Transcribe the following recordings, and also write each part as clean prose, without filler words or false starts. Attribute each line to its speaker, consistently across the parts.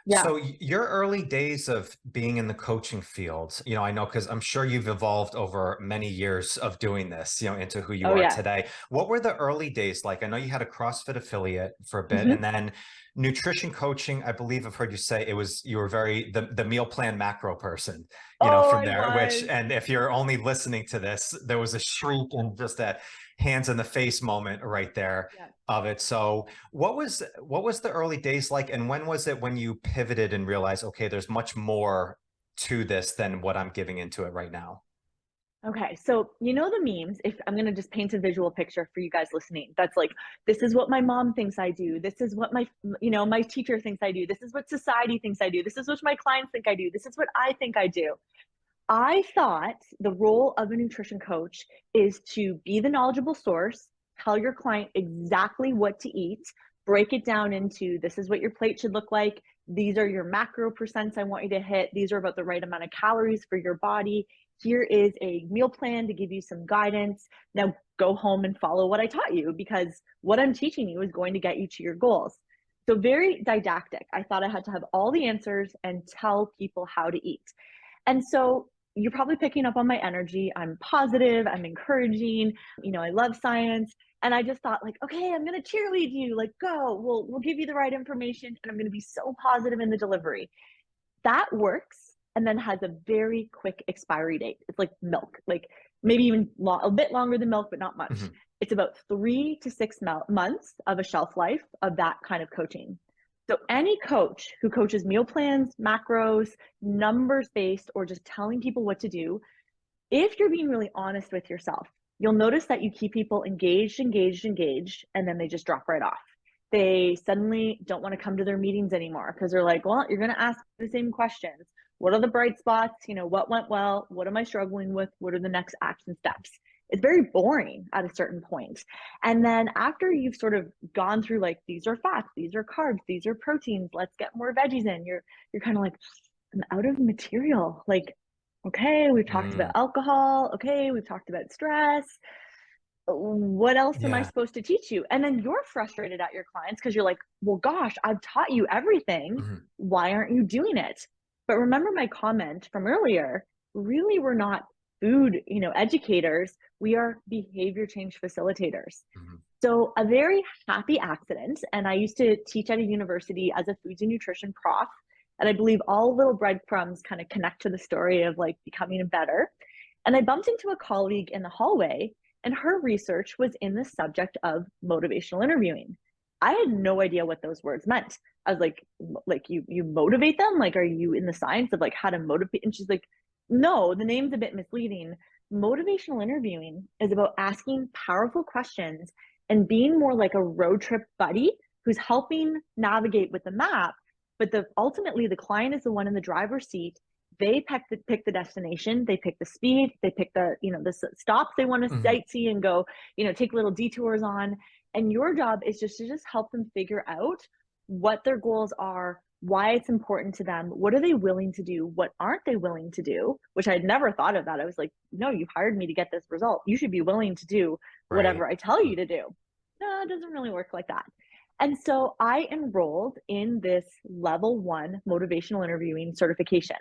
Speaker 1: Yeah.
Speaker 2: So your early days of being in the coaching field, I know because I'm sure you've evolved over many years of doing this, into who you
Speaker 1: Oh
Speaker 2: are
Speaker 1: yeah.
Speaker 2: today. What were the early days like? I know you had a CrossFit affiliate for a bit, and
Speaker 1: Hmm.
Speaker 2: then nutrition coaching. I believe I've heard you say you were very the meal plan macro person,
Speaker 1: Oh,
Speaker 2: from
Speaker 1: I
Speaker 2: there. Which,
Speaker 1: was.
Speaker 2: and if you're only listening to this, there was a shriek and just that hands in the face moment right there
Speaker 1: Yeah.
Speaker 2: of it. So what was the early days like, and when was it when you pivoted and realized, okay, there's much more to this than what I'm giving into it right now?
Speaker 1: Okay, so you know the memes. If I'm gonna just paint a visual picture for you guys listening, that's like, this is what my mom thinks I do. This is what my teacher thinks I do. This is what society thinks I do. This is what my clients think I do. This is what I think I do. I thought the role of a nutrition coach is to be the knowledgeable source, tell your client exactly what to eat, break it down into this is what your plate should look like. These are your macro percents I want you to hit. These are about the right amount of calories for your body. Here is a meal plan to give you some guidance. Now go home and follow what I taught you because what I'm teaching you is going to get you to your goals. So, very didactic. I thought I had to have all the answers and tell people how to eat. And so you're probably picking up on my energy. I'm positive, I'm encouraging, I love science. And I just thought like, okay, I'm gonna cheerlead you, like go, we'll give you the right information and I'm gonna be so positive in the delivery. That works and then has a very quick expiry date. It's like milk, like maybe even a bit longer than milk, but not much.
Speaker 2: Mhm.
Speaker 1: It's about 3 to 6 months of a shelf life of that kind of coaching. So any coach who coaches meal plans, macros, numbers based, or just telling people what to do, if you're being really honest with yourself, you'll notice that you keep people engaged, engaged, engaged, and then they just drop right off. They suddenly don't want to come to their meetings anymore because they're like, well, you're going to ask the same questions. What are the bright spots? What went well? What am I struggling with? What are the next action steps? It's very boring at a certain point. And then after you've sort of gone through like these are fats, these are carbs, these are proteins, let's get more veggies in. You're kind of like, I'm out of material. Like, okay, we've talked about
Speaker 2: Mm,
Speaker 1: alcohol. Okay, we've talked about stress. What else am I
Speaker 2: yeah.
Speaker 1: supposed to teach you? And then you're frustrated at your clients because you're like, well, gosh, I've taught you everything.
Speaker 2: Mhm.
Speaker 1: Why aren't you doing it? But remember my comment from earlier, really, we're not food, educators. We are behavior change facilitators.
Speaker 2: Mhm.
Speaker 1: So a very happy accident. And I used to teach at a university as a foods and nutrition prof. And I believe all little breadcrumbs kind of connect to the story of like becoming better. And I bumped into a colleague in the hallway, and her research was in the subject of motivational interviewing. I had no idea what those words meant. I was like you motivate them? Like, are you in the science of like how to motivate? And she's like, no, the name's a bit misleading. Motivational interviewing is about asking powerful questions and being more like a road trip buddy who's helping navigate with the map. But ultimately the client is the one in the driver's seat. They pick the destination, they pick the speed, they pick the stops they want to
Speaker 2: Mhm.
Speaker 1: sightsee and go, take little detours on. And your job is just to just help them figure out what their goals are, why it's important to them, what are they willing to do, what aren't they willing to do, which I'd never thought of that. I was like, no, you hired me to get this result. You should be willing to do whatever
Speaker 2: Right.
Speaker 1: I tell you to do. No, it doesn't really work like that. And so I enrolled in this level 1 motivational interviewing certification.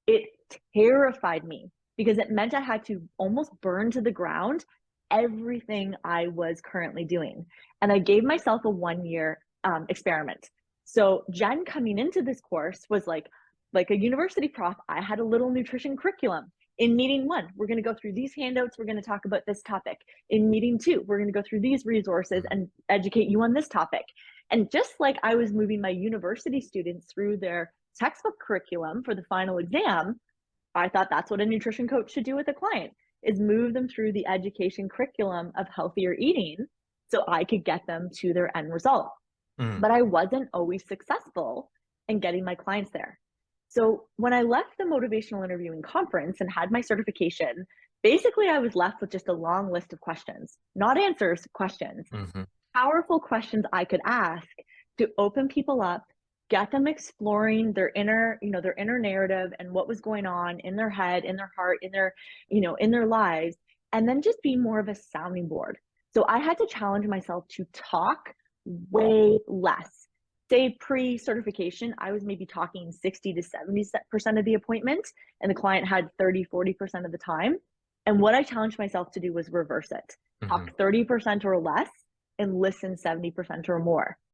Speaker 1: It terrified me because it meant I had to almost burn to the ground everything I was currently doing. And I gave myself a 1 year experiment. So Jen coming into this course was like a university prof. I had a little nutrition curriculum. In meeting 1, we're going to go through these handouts. We're going to talk about this topic. In meeting 2, we're going to go through these resources
Speaker 2: Mhm.
Speaker 1: and educate you on this topic. And just like I was moving my university students through their textbook curriculum for the final exam, I thought that's what a nutrition coach should do with a client is move them through the education curriculum of healthier eating so I could get them to their end result.
Speaker 2: Mm.
Speaker 1: But I wasn't always successful in getting my clients there. So when I left the motivational interviewing conference and had my certification, basically I was left with just a long list of questions, not answers, questions,
Speaker 2: Mhm.
Speaker 1: powerful questions I could ask to open people up, get them exploring their inner narrative and what was going on in their head, in their heart, in their lives, and then just be more of a sounding board. So I had to challenge myself to talk way less. say pre-certification, I was maybe talking 60 to 70% of the appointment, and the client had 30, 40% of the time. And what I challenged myself to do was reverse it.
Speaker 2: Mhm.
Speaker 1: Talk 30% or less and listen 70% or more.